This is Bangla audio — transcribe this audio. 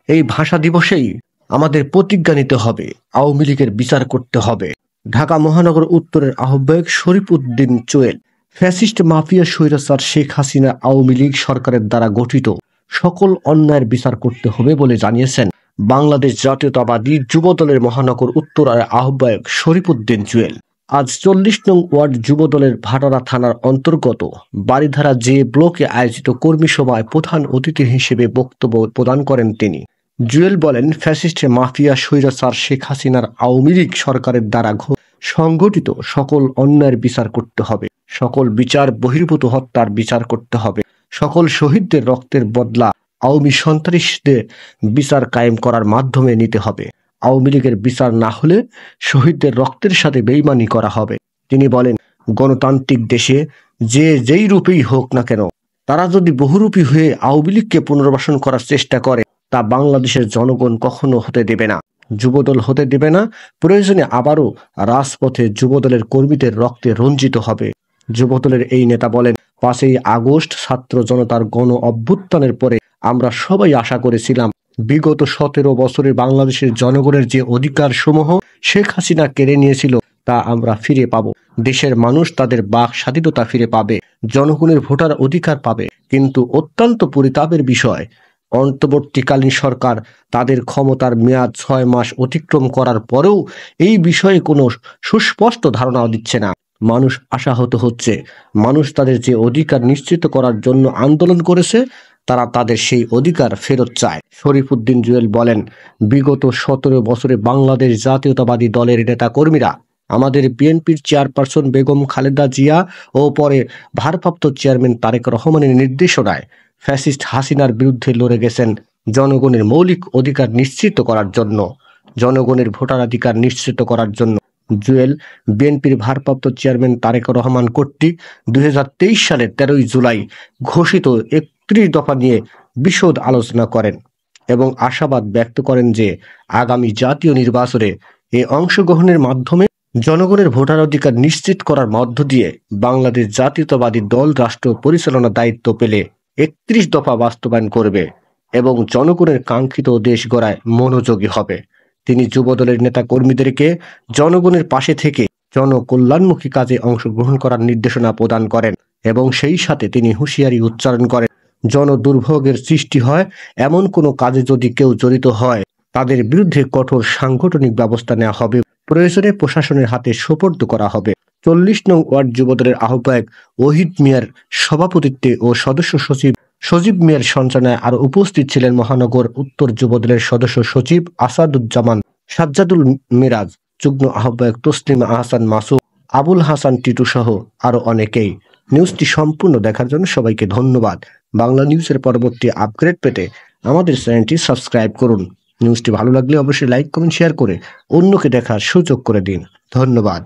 এই ভাষা দিবসেই আমাদের প্রতিজ্ঞা নিতে হবে, আওয়ামী লীগের বিচার করতে হবে। ঢাকা মহানগর উত্তরের আহ্বায়ক শরীফ উদ্দিন চুয়েল ফ্যাসিস্ট মাফিয়া স্বৈরাচার শেখ হাসিনা আওয়ামী লীগ সরকারের দ্বারা গঠিত সকল অন্যায়ের বিচার করতে হবে বলে জানিয়েছেন বাংলাদেশ জাতীয়তাবাদী যুবদলের মহানগর উত্তরের আহ্বায়ক শরীফ উদ্দিন চুয়েল। আজ 40 নং ওয়ার্ড যুবদলের ভাটারা থানার অন্তর্গত বারিধারা জে ব্লকে আয়োজিত কর্মী সভায় প্রধান অতিথি হিসেবে বক্তব্য প্রদান করেন তিনি। জুয়েল বলেন, ফ্যাসিস্ট মাফিয়া স্বৈরাচার শেখ হাসিনার আওয়ামী লীগ সরকারের দ্বারা সংগঠিত সকল অন্যায়ের বিচার করতে হবে, সকল বিচার বহির্ভূত হত্যার বিচার করতে হবে, সকল শহীদদের রক্তের বদলা আওয়ামী সন্ত্রাসীদের বিচার কায়েম করার মাধ্যমে নিতে হবে। আওয়ামী লীগের বিচার না হলে শহীদদের রক্তের সাথে বেইমানি করা হবে। তিনি বলেন, গণতান্ত্রিক দেশে যে যেই রূপেই হোক না কেন, তারা যদি বহুরূপী হয়ে আওয়ামী লীগকে পুনর্বাসন করার চেষ্টা করে, তা বাংলাদেশের জনগণ কখনো হতে দেবে না, যুবদল হতে দেবে না। প্রয়োজনে আবারও রাজপথে যুবদলের কর্মীদের রক্তে রঞ্জিত হবে। যুবদলের এই নেতা বলেন, 5ই আগস্ট ছাত্র জনতার গণ অভ্যুত্থানের পরে আমরা সবাই আশা করেছিলাম বিগত 17 বছরে বাংলাদেশের জনগণের যে অধিকার সমূহ শেখ হাসিনা কেড়ে নিয়েছিল তা আমরা ফিরে পাব। দেশের মানুষ তাদের বাক স্বাধীনতা ফিরে পাবে, জনগণের ভোটার অধিকার পাবে। কিন্তু অত্যন্ত পরিতাপের বিষয়, অন্তর্বর্তীকালীন সরকার তাদের ক্ষমতার মেয়াদ 6 মাস অতিক্রম করার পরেও এই বিষয়ে কোনো সুস্পষ্ট ধারণা দিচ্ছে না। মানুষ আশাহত হচ্ছে। মানুষ তাদের যে অধিকার নিশ্চিত করার জন্য আন্দোলন করেছে, তারা তাদের সেই অধিকার ফেরত চায়। শরীফ উদ্দিন জুয়েল বলেন, বিগত 17 বছরে বাংলাদেশ জাতীয়তাবাদী দলের নেতা কর্মীরা আমাদের বিএনপির চেয়ারপারসন বেগম খালেদা জিয়া ও পরে ভারপ্রাপ্ত চেয়ারম্যান তারেক রহমানের নির্দেশনায় ফ্যাসিস্ট হাসিনার বিরুদ্ধে লড়ে গেছেন জনগণের মৌলিক অধিকার নিশ্চিত করার জন্য, জনগণের ভোটাধিকার নিশ্চিত করার জন্য। জুয়েল বিএনপির ভারপ্রাপ্ত চেয়ারম্যান তারেক রহমান কর্তৃক 2023 সালের 13ই জুলাই ঘোষিত 31 দফা নিয়ে বিশদ আলোচনা করেন এবং আশাবাদ ব্যক্ত করেন যে আগামী জাতীয় নির্বাচনে এই অংশগ্রহণের মাধ্যমে জনগণের ভোটাধিকার নিশ্চিত করার মধ্য দিয়ে বাংলাদেশ জাতীয়তাবাদী দল রাষ্ট্র পরিচালনার দায়িত্ব পেলে 31 দফা বাস্তবায়ন করবে এবং জনগণের কাঙ্ক্ষিত দেশ গড়ায় মনোযোগী হবে। তিনি যুবদলের নেতা কর্মীদেরকে জনগণের পাশে থেকে জনকল্যাণমুখী কাজে অংশগ্রহণ করার নির্দেশনা প্রদান করেন এবং সেই সাথে তিনি হুঁশিয়ারি উচ্চারণ করেন, জনদুর্ভোগের সৃষ্টি হয় এমন কোনো কাজে যদি কেউ জড়িত হয়, তাদের বিরুদ্ধে কঠোর সাংগঠনিক ব্যবস্থা নেওয়া হবে, প্রয়োজনে প্রশাসনের হাতে সোপর্দ করা হবে। 40 নং ওয়ার্ড যুবদলের আহ্বায়ক ওহিদ মিয়ার সভাপতিত্বে ও সদস্য সচিব সজীব মিয়ার সঞ্চালনায় আরো উপস্থিত ছিলেন মহানগর উত্তর যুবদলের সদস্য সচিব আসাদুজ্জামান, সাজ্জাদুল মিরাজ, যুগ্ম আহ্বায়ক তসলিমা আহসান মাসুদ, আবুল হাসান টিটু সহ আরো অনেকেই। নিউজটি সম্পূর্ণ দেখার জন্য সবাইকে ধন্যবাদ। বাংলা নিউজের পরবর্তী আপগ্রেড পেতে আমাদের চ্যানেলটি সাবস্ক্রাইব করুন। নিউজটি ভালো লাগলে অবশ্যই লাইক, কমেন্ট, শেয়ার করে অন্যকে দেখার সুযোগ করে দিন। ধন্যবাদ।